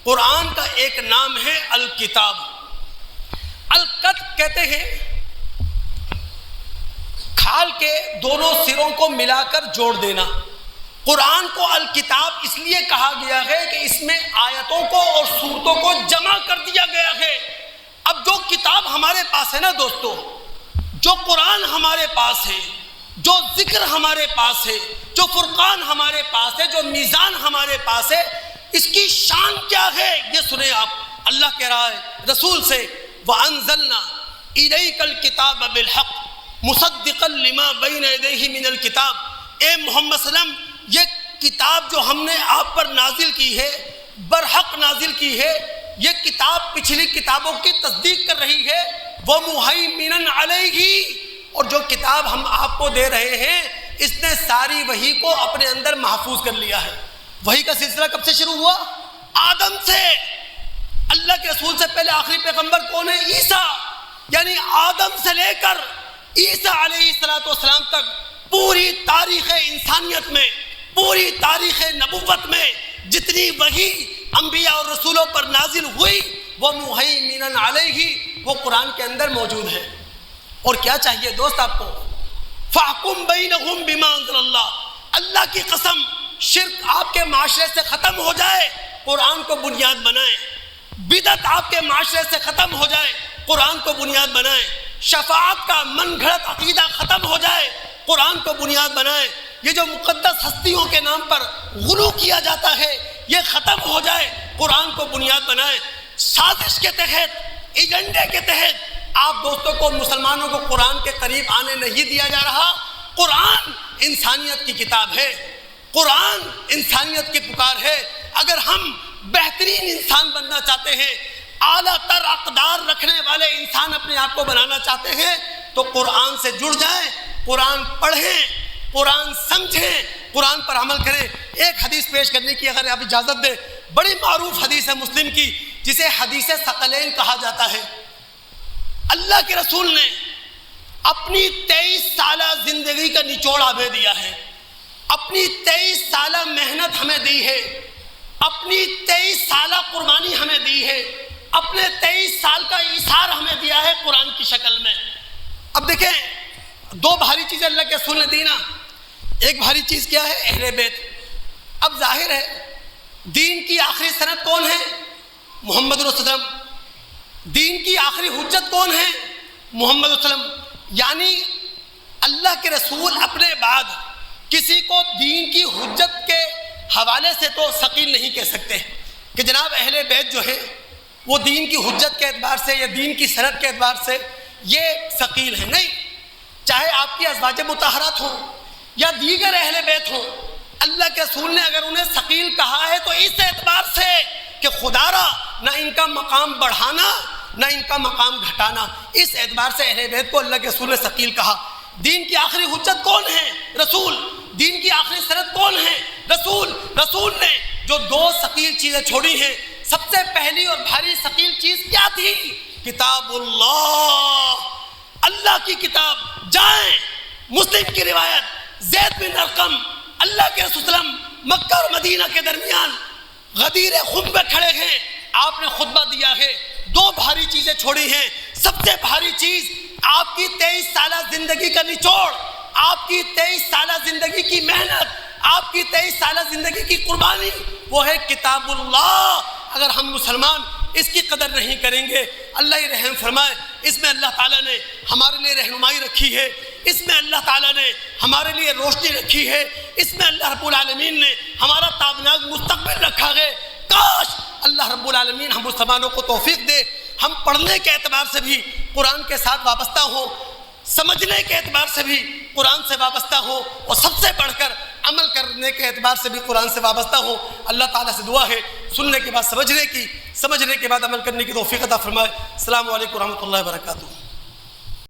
قرآن کا ایک نام ہے الکتاب. الکت کہتے ہیں کھال کے دونوں سروں کو ملا کر جوڑ دینا. قرآن کو الکتاب اس لیے کہا گیا ہے کہ اس میں آیتوں کو اور سورتوں کو جمع کر دیا گیا ہے. اب جو کتاب ہمارے پاس ہے نا دوستو، جو قرآن ہمارے پاس ہے، جو ذکر ہمارے پاس ہے، جو فرقان ہمارے پاس ہے، جو میزان ہمارے پاس ہے، اس کی شان کیا ہے یہ سنیں آپ. اللہ کہہ رہا ہے رسول سے وَأَنزَلْنَا إِلَيْكَ الْكِتَابَ بِالْحَقِّ مُصَدِّقًا لِمَا بَيْنَ يَدَيْهِ مِنَ الْكِتَابِ. اے محمد صلی اللہ علیہ وسلم، یہ کتاب جو ہم نے آپ پر نازل کی ہے، برحق نازل کی ہے، یہ کتاب پچھلی کتابوں کی تصدیق کر رہی ہے. وَمُهَيْمِنًا عَلَيْهِ، اور جو کتاب ہم آپ کو دے رہے ہیں اس نے ساری وحی کو اپنے اندر محفوظ کر لیا ہے. وحی کا سلسلہ کب سے شروع ہوا؟ آدم سے. اللہ کے رسول سے پہلے آخری پیغمبر کون ہے؟ عیسیٰ. یعنی آدم سے لے کر عیسیٰ علیہ السلام تک پوری تاریخ انسانیت میں، پوری تاریخ نبوت میں جتنی وحی انبیاء اور رسولوں پر نازل ہوئی وہ مہیمنن علیہ، وہ قرآن کے اندر موجود ہے. اور کیا چاہیے دوست آپ کو؟ فاحکم بینہم بما انزل اللہ. اللہ کی قسم شرک آپ کے معاشرے سے ختم ہو جائے، قرآن کو بنیاد بنائیں. بدعت آپ کے معاشرے سے ختم ہو جائے، قرآن کو بنیاد بنائیں. شفاعت کا من گھڑت عقیدہ ختم ہو جائے، قرآن کو بنیاد بنائیں. یہ جو مقدس ہستیوں کے نام پر غلو کیا جاتا ہے یہ ختم ہو جائے، قرآن کو بنیاد بنائیں. سازش کے تحت، ایجنڈے کے تحت آپ دوستوں کو، مسلمانوں کو قرآن کے قریب آنے نہیں دیا جا رہا. قرآن انسانیت کی کتاب ہے، قرآن انسانیت کی پکار ہے. اگر ہم بہترین انسان بننا چاہتے ہیں، اعلیٰ تر اقدار رکھنے والے انسان اپنے آپ کو بنانا چاہتے ہیں تو قرآن سے جڑ جائیں، قرآن پڑھیں، قرآن سمجھیں، قرآن پر عمل کریں. ایک حدیث پیش کرنے کی اگر آپ اجازت دیں، بڑی معروف حدیث ہے مسلم کی جسے حدیث ثقلین کہا جاتا ہے. اللہ کے رسول نے اپنی 23 سالہ زندگی کا نچوڑ ہمیں دیا ہے، اپنی 23 سالہ محنت ہمیں دی ہے، اپنی 23 سالہ قربانی ہمیں دی ہے، اپنے 23 سال کا ایثار ہمیں دیا ہے قرآن کی شکل میں. اب دیکھیں دو بھاری چیزیں اللہ کے رسول نے دی نا. ایک بھاری چیز کیا ہے؟ اہل بیت. اب ظاہر ہے دین کی آخری سند کون ہے؟ محمد رسول اللہ. دین کی آخری حجت کون ہے؟ محمد رسول اللہ. یعنی اللہ کے رسول اپنے بعد کسی کو دین کی حجت کے حوالے سے تو ثقیل نہیں کہہ سکتے کہ جناب اہل بیت جو ہے وہ دین کی حجت کے اعتبار سے یا دین کی سند کے اعتبار سے یہ ثقیل ہے. نہیں، چاہے آپ کی ازواج مطہرات ہوں یا دیگر اہل بیت ہوں، اللہ کے رسول نے اگر انہیں ثقیل کہا ہے تو اس اعتبار سے کہ خدا را نہ ان کا مقام بڑھانا نہ ان کا مقام گھٹانا، اس اعتبار سے اہل بیت کو اللہ کے رسول نے ثقیل کہا. دین کی آخری حجت کون ہے؟ رسول. دین کی آخری سند کون ہے؟ رسول. رسول نے جو دو ثقیل چیزیں چھوڑی ہیں، سب سے پہلی اور بھاری ثقیل چیز کیا تھی؟ کتاب اللہ، اللہ کی کتاب. جائیں مسلم کی روایت، زید بن ارقم اللہ کے رسول صلی اللہ علیہ وسلم مکہ اور مدینہ کے درمیان غدیر خم پہ کھڑے ہیں، آپ نے خطبہ دیا ہے. دو بھاری چیزیں چھوڑی ہیں. سب سے بھاری چیز آپ کی 23 سالہ زندگی کا نچوڑ، آپ کی 23 سالہ زندگی کی محنت، آپ کی 23 سالہ زندگی کی قربانی، وہ ہے کتاب اللہ. اگر ہم مسلمان اس کی قدر نہیں کریں گے، اللہ ہی رحم فرمائے. اس میں اللہ تعالیٰ نے ہمارے لیے رہنمائی رکھی ہے، اس میں اللہ تعالیٰ نے ہمارے لیے روشنی رکھی ہے، اس میں اللہ رب العالمین نے ہمارا تابناک مستقبل رکھا ہے. کاش اللہ رب العالمین ہم مسلمانوں کو توفیق دے ہم پڑھنے کے اعتبار سے بھی قرآن کے ساتھ وابستہ ہو، سمجھنے کے اعتبار سے بھی قرآن سے وابستہ ہو، اور سب سے بڑھ کر عمل کرنے کے اعتبار سے بھی قرآن سے وابستہ ہو. اللہ تعالیٰ سے دعا ہے سننے کے بعد سمجھنے کی، سمجھنے کے بعد عمل کرنے کی توفیق عطا فرمائے. السلام علیکم ورحمۃ اللہ وبرکاتہ.